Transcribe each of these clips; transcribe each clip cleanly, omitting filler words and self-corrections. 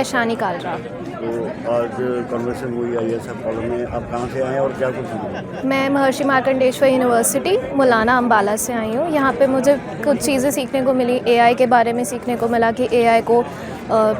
ऐशानी कालरा। तो आज कन्वर्सेशन हुई ISF कॉलेज में, आप कहाँ से आए हैं और क्या कुछ सुना? मैं महर्षि मार्कंडेश्वर यूनिवर्सिटी मुलाना अम्बाला से आई हूँ। यहाँ पे मुझे कुछ चीज़ें सीखने को मिली। AI के बारे में सीखने को मिला कि AI को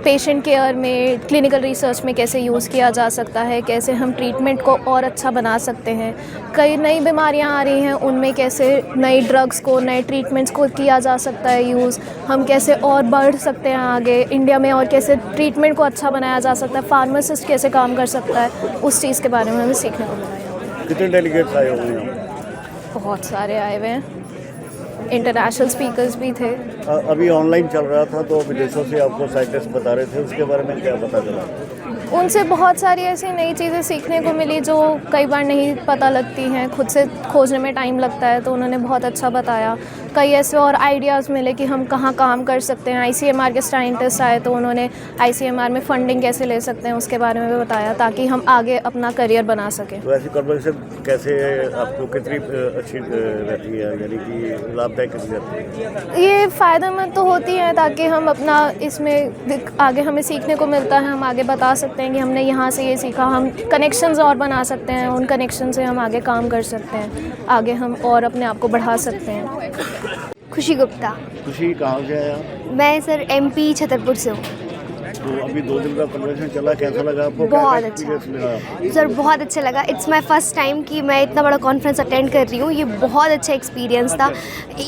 पेशेंट केयर में, क्लिनिकल रिसर्च में कैसे यूज़ किया जा सकता है, कैसे हम ट्रीटमेंट को और अच्छा बना सकते हैं। कई नई बीमारियाँ आ रही हैं, उनमें कैसे नई ड्रग्स को, नए ट्रीटमेंट्स को किया जा सकता है यूज़, हम कैसे और बढ़ सकते हैं आगे इंडिया में, और कैसे ट्रीटमेंट को अच्छा बनाया जा सकता है, फार्मासिस्ट कैसे काम कर सकता है, उस चीज़ के बारे में हमें सीखने को मिला। कितने डेलीगेट्स आए हुए हैं? बहुत सारे आए हुए हैं, इंटरनेशनल स्पीकर्स भी थे। अभी ऑनलाइन चल रहा था तो विदेशों से आपको साइंटिस्ट बता रहे थे, उसके बारे में क्या पता चला? उनसे बहुत सारी ऐसी नई चीज़ें सीखने को मिली जो कई बार नहीं पता लगती हैं, खुद से खोजने में टाइम लगता है, तो उन्होंने बहुत अच्छा बताया। कई ऐसे और आइडियाज़ मिले कि हम कहाँ काम कर सकते हैं। ICMR के साइंटिस्ट आए तो उन्होंने ICMR में फंडिंग कैसे ले सकते हैं उसके बारे में भी बताया, ताकि हम आगे अपना करियर बना सकें। तो ऐसी कन्वर्सेशन कैसे आपको कितनी अच्छी रहती है, यानी कि लाभदायक कितनी रहती है? ये फ़ायदेमंद तो होती है, ताकि हम अपना इसमें आगे हमें सीखने को मिलता है, हम आगे बता सकते हैं कि हमने यहाँ से ये सीखा, हम कनेक्शंस और बना सकते हैं, उन कनेक्शन से हम आगे काम कर सकते हैं, आगे हम और अपने आप को बढ़ा सकते हैं। खुशी गुप्ता। खुशी कहाँ से आया? मैं सर MP छतरपुर से हूँ। तो अभी 2 दिन का कन्वर्सेशन चला, कैसा लगा आपको? बहुत क्या अच्छा experience मिला? सर, बहुत अच्छा लगा। इट्स माई फर्स्ट टाइम कि मैं इतना बड़ा कॉन्फ्रेंस अटेंड कर रही हूँ। ये बहुत अच्छा एक्सपीरियंस था।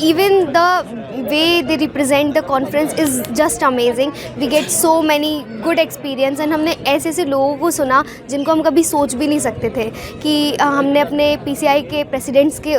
Even the way they represent the conference is just amazing. We get so many good experience and हमने ऐसे ऐसे लोगों को सुना जिनको हम कभी सोच भी नहीं सकते थे। कि हमने अपने PCI के प्रेसिडेंट्स के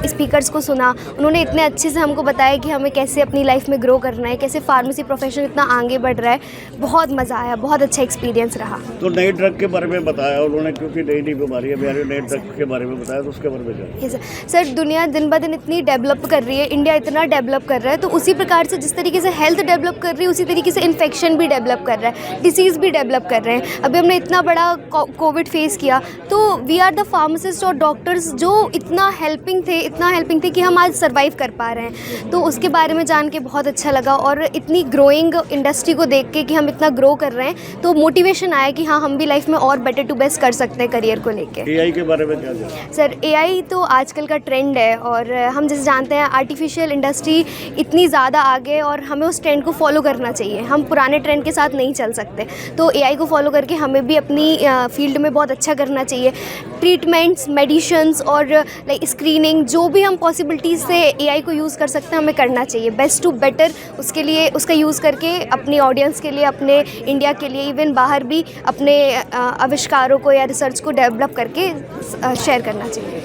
स्पीकर्स को सुना, उन्होंने इतने अच्छे से हमको बताया कि हमें कैसे अपनी लाइफ में ग्रो करना है, कैसे फार्मेसी प्रोफेशन इतना आगे बढ़ रहा है। बहुत मज़ा आया, बहुत अच्छा एक्सपीरियंस रहा। तो नई ड्रग के बारे में बताया उन्होंने, क्योंकि नई बीमारी है, नई ड्रग के बारे में बताया, तो उसके बारे में क्या? सर, दुनिया दिन ब दिन इतनी डेवलप कर रही है, इंडिया इतना डेवलप कर रहा है, तो उसी प्रकार से जिस तरीके से हेल्थ डेवलप कर रही है, उसी तरीके से इन्फेक्शन भी डेवलप कर रहा है, डिसीज़ भी डेवलप कर रहे हैं। अभी हमने इतना बड़ा कोविड फेस किया, तो वी आर द फार्मासिस्ट और डॉक्टर्स जो इतना हेल्पिंग थे कि हम आज सर्वाइव कर पा रहे हैं। तो उसके बारे में जान के बहुत अच्छा लगा, और इतनी ग्रोइंग इंडस्ट्री को देख के कि हम इतना ग्रो कर रहे हैं, तो मोटिवेशन आया कि हाँ, हम भी लाइफ में और बेटर टू बेस्ट कर सकते हैं करियर को लेके। AI के बारे में क्या जाना? सर, AI तो आजकल का ट्रेंड है, और हम जैसे जानते हैं आर्टिफिशियल इंडस्ट्री इतनी ज़्यादा आगे, और हमें उस ट्रेंड को फॉलो करना चाहिए। हम पुराने ट्रेंड के साथ नहीं चल सकते, तो AI को फॉलो करके हमें भी अपनी फील्ड में बहुत अच्छा करना चाहिए। ट्रीटमेंट्स, मेडिसिन्स और लाइक स्क्रीनिंग, जो भी हम पॉसिबिलिटीज़ से AI को यूज़ कर सकते हैं, हमें करना चाहिए बेस्ट टू बेटर। उसके लिए उसका यूज़ करके अपनी ऑडियंस के लिए, अपने इंडिया के लिए, इवन बाहर भी अपने आविष्कारों को या रिसर्च को डेवलप करके शेयर करना चाहिए।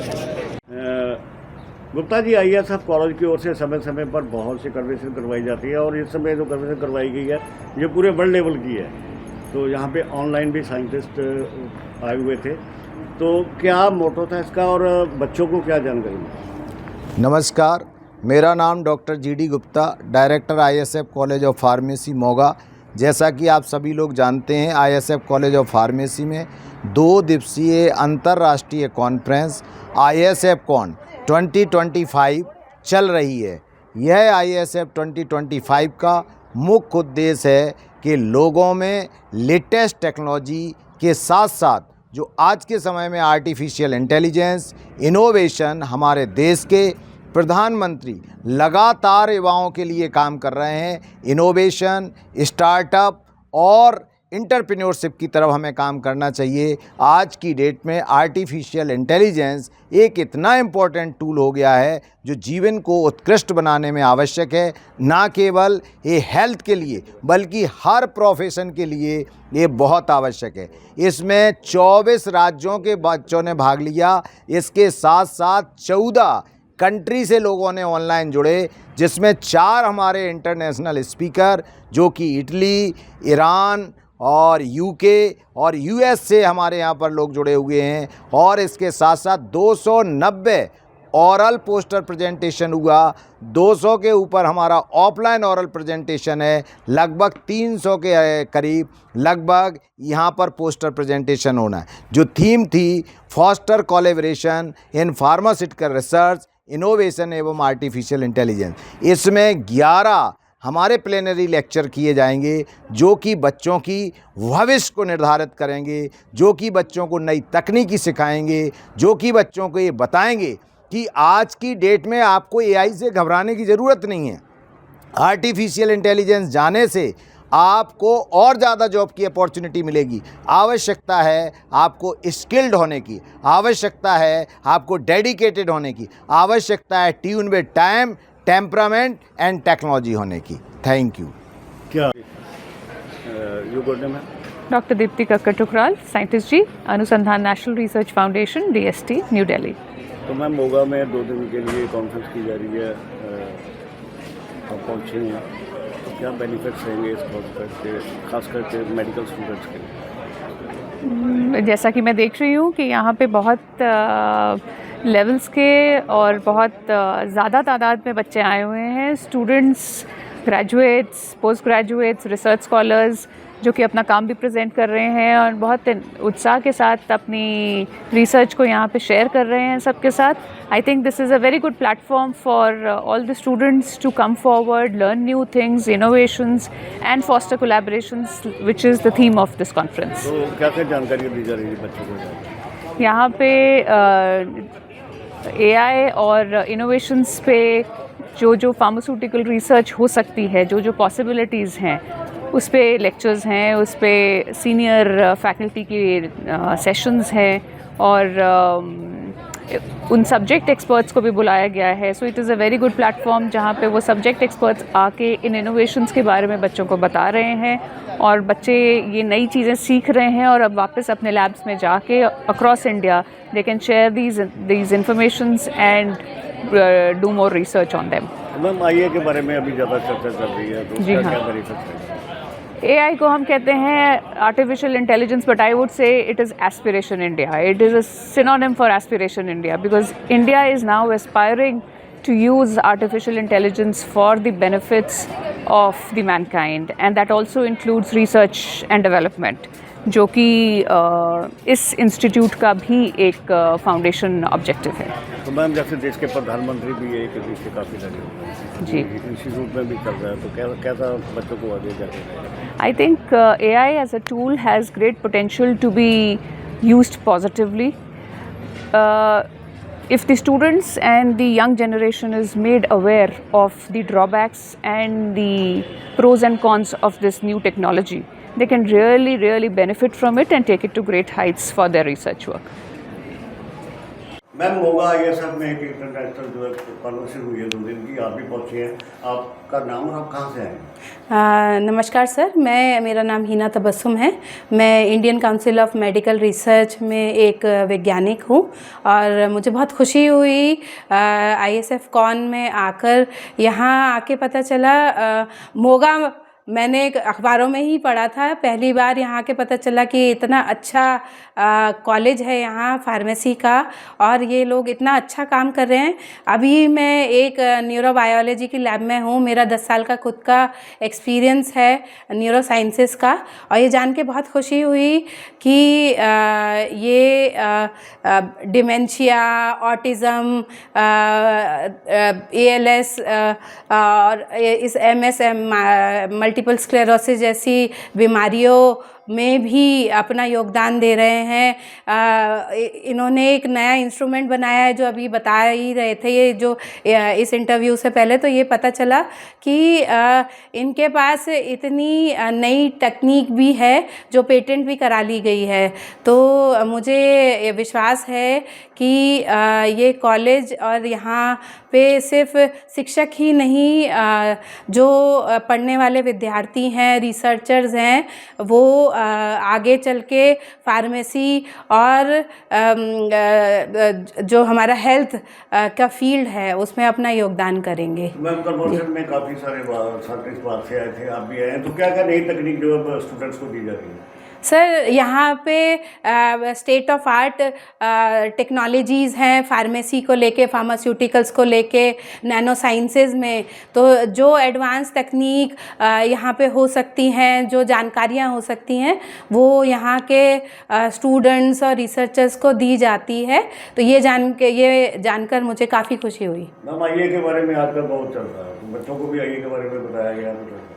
गुप्ता जी, ISF कॉलेज की ओर से समय समय पर बहुत सी कन्वेंशन करवाई जाती है, और इस समय जो कन्वेंशन करवाई गई है ये पूरे वर्ल्ड लेवल की है। तो यहाँ पे ऑनलाइन भी साइंटिस्ट आए हुए थे, तो क्या मोटो था इसका और बच्चों को क्या जानकारी मिली? नमस्कार, मेरा नाम doctor GD Gupta, director ISF college of pharmacy Moga. जैसा कि आप सभी लोग जानते हैं, ISF कॉलेज ऑफ फार्मेसी में 2 दिवसीय अंतर्राष्ट्रीय कॉन्फ्रेंस ISF कॉन 2025 चल रही है। यह ISF 2025 का मुख्य उद्देश्य है कि लोगों में लेटेस्ट टेक्नोलॉजी के साथ साथ जो आज के समय में आर्टिफिशियल इंटेलिजेंस, इनोवेशन, हमारे देश के प्रधानमंत्री लगातार युवाओं के लिए काम कर रहे हैं। इनोवेशन, स्टार्टअप और एंटरप्रेन्योरशिप की तरफ हमें काम करना चाहिए। आज की डेट में आर्टिफिशियल इंटेलिजेंस एक इतना इम्पोर्टेंट टूल हो गया है जो जीवन को उत्कृष्ट बनाने में आवश्यक है। ना केवल ये हेल्थ के लिए बल्कि हर प्रोफेशन के लिए ये बहुत आवश्यक है। इसमें 24 राज्यों के बच्चों ने भाग लिया। इसके साथ साथ 14 कंट्री से लोगों ने ऑनलाइन जुड़े, जिसमें 4 हमारे इंटरनेशनल स्पीकर जो कि इटली, ईरान और UK और US से हमारे यहाँ पर लोग जुड़े हुए हैं। और इसके साथ साथ 290 ओरल पोस्टर प्रेजेंटेशन हुआ। 200 के ऊपर हमारा ऑफलाइन ओरल प्रेजेंटेशन है। लगभग 300 के करीब लगभग यहाँ पर पोस्टर प्रेजेंटेशन होना है। जो थीम थी foster collaboration in pharmaceutical research, innovation एवं आर्टिफिशियल इंटेलिजेंस। इसमें 11 हमारे प्लेनरी लेक्चर किए जाएंगे जो कि बच्चों की भविष्य को निर्धारित करेंगे, जो कि बच्चों को नई तकनीकी सिखाएंगे, जो कि बच्चों को ये बताएंगे कि आज की डेट में आपको एआई से घबराने की ज़रूरत नहीं है। आर्टिफिशियल इंटेलिजेंस जाने से आपको और ज़्यादा जॉब की अपॉर्चुनिटी मिलेगी। आवश्यकता है आपको स्किल्ड होने की, आवश्यकता है आपको डेडिकेटेड होने की, आवश्यकता है tune with time, temperament and technology होने की। Thank you. क्या यू गुड नेम है? डॉक्टर दीप्ति कक्कड़ टुकराल, साइंटिस्ट जी, अनुसंधान national research foundation, DST, new Delhi. तो मैम मोगा में 2 दिन के लिए कॉन्फ्रेंस की जा रही है, आप पहुँचे हैं, तो क्या बेनिफिट्स रहेंगे इस कॉन्फ्रेंस के, खास करके मेडिकल स्टूडेंट्स के लिए? जैसा कि मैं देख रही हूँ कि यहाँ पे बहुत लेवल्स के और बहुत ज़्यादा तादाद में बच्चे आए हुए हैं, students, graduates, post graduates, research scholars, जो कि अपना काम भी प्रेजेंट कर रहे हैं और बहुत उत्साह के साथ अपनी रिसर्च को यहाँ पे शेयर कर रहे हैं सबके साथ। I think this is a very good platform for all the students to come forward, learn new things, innovations and foster collaborations, which is the theme of this conference. तो क्या क्या जानकारी दी जा रही है बच्चों को? यहाँ पे AI और इनोवेशंस पे जो फार्मास्यूटिकल रिसर्च हो सकती है, जो पॉसिबिलिटीज़ हैं, उस पे लेक्चर्स हैं, उस पे सीनियर फैकल्टी की सेशंस हैं और उन सब्जेक्ट एक्सपर्ट्स को भी बुलाया गया है। So it is a very good platform जहाँ पे वो सब्जेक्ट एक्सपर्ट्स आके इन इनोवेशंस के बारे में बच्चों को बता रहे हैं और बच्चे ये नई चीज़ें सीख रहे हैं और अब वापस अपने लैब्स में जाके across India they can share these informations and do more research on them. Ma'am AI के बारे में अभी ज़्यादा चर्चा चल रही है, तो जी उसका हाँ। क्या बेनिफिट्स है? AI को हम कहते हैं artificial intelligence, but I would say it is aspiration India. It is a synonym for aspiration India because India is now aspiring to use artificial intelligence for the benefits of the mankind, and that also includes research and development, जो कि इस institute का भी एक foundation objective है। तो ma'am जैसे देश के प्रधानमंत्री भी एक चीज़ से काफ़ी लगे हुए हैं, जी। इंस्टीट्यूट में भी चल रहा है, तो कैसा बच्चों को आगे जाके रहेगा? I think AI as a tool has great potential to be used positively. If the students and the young generation is made aware of the drawbacks and the pros and cons of this new technology, they can really benefit from it and take it to great heights for their research work. Ma'am Moga ISF में एक international जो है conference हुई है 2 दिन की, आप भी पहुंचे हैं, आपका नाम और आप कहाँ से आए? नमस्कार सर, मेरा नाम हिना तबस्सुम है। मैं Indian council of medical research में एक वैज्ञानिक हूँ और मुझे बहुत खुशी हुई ISF कॉन में आकर। यहाँ आके पता चला मोगा मैंने अखबारों में ही पढ़ा था, पहली बार यहाँ के पता चला कि इतना अच्छा कॉलेज है यहाँ फार्मेसी का और ये लोग इतना अच्छा काम कर रहे हैं। अभी मैं एक न्यूरोबायोलॉजी की लैब में हूँ, मेरा 10 साल का खुद का एक्सपीरियंस है न्यूरो साइंसेस का, और ये जान के बहुत खुशी हुई कि ये डिमेंशिया, ऑटिज़म, ALS और इस MSM मल्टीपल स्क्लेरोसिस जैसी बीमारियों में भी अपना योगदान दे रहे हैं। इन्होंने एक नया इंस्ट्रूमेंट बनाया है जो अभी बता ही रहे थे ये जो इस इंटरव्यू से पहले, तो ये पता चला कि इनके पास इतनी नई तकनीक भी है जो पेटेंट भी करा ली गई है। तो मुझे विश्वास है कि ये कॉलेज और यहाँ पे सिर्फ शिक्षक ही नहीं, जो पढ़ने वाले विद्यार्थी हैं, रिसर्चर्स हैं, वो आगे चल के फार्मेसी और जो हमारा हेल्थ का फील्ड है उसमें अपना योगदान करेंगे। मैम कन्वर्सेशन में काफ़ी सारे साइंटिस्ट बाहर से आए थे, आप भी आए हैं, तो क्या क्या नई तकनीक जो है स्टूडेंट्स को दी जा रही है? सर यहाँ पे स्टेट ऑफ आर्ट टेक्नोलॉजीज़ हैं फार्मेसी को लेके, फार्मास्यूटिकल्स को लेके, नैनो साइंसेज में। तो जो एडवांस तकनीक यहाँ पे हो सकती हैं, जो जानकारियाँ हो सकती हैं, वो यहाँ के स्टूडेंट्स और रिसर्चर्स को दी जाती है। तो ये जानकर मुझे काफ़ी खुशी हुई। मैम IA के बारे में आजकल बहुत चल रहा है, बच्चों को भी AI के बारे में बताया गया।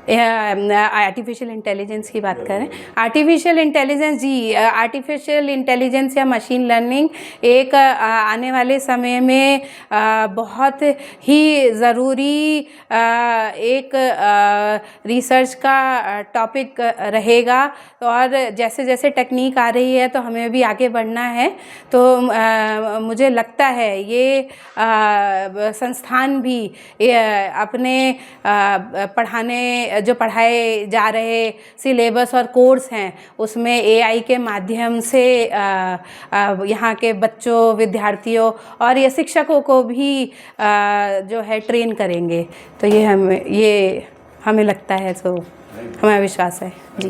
आर्टिफिशियल इंटेलिजेंस की बात करें, आर्टिफिशियल इंटेलिजेंस, जी, आर्टिफिशियल इंटेलिजेंस या मशीन लर्निंग एक आने वाले समय में बहुत ही ज़रूरी एक रिसर्च का टॉपिक रहेगा। और जैसे जैसे टेक्निक आ रही है तो हमें भी आगे बढ़ना है। तो मुझे लगता है ये संस्थान भी अपने पढ़ाने जो पढ़ाए जा रहे सिलेबस और कोर्स हैं उसमें AI के माध्यम से यहाँ के बच्चों, विद्यार्थियों और ये शिक्षकों को भी जो है ट्रेन करेंगे। तो ये हमें लगता है, तो हमें विश्वास है। जी।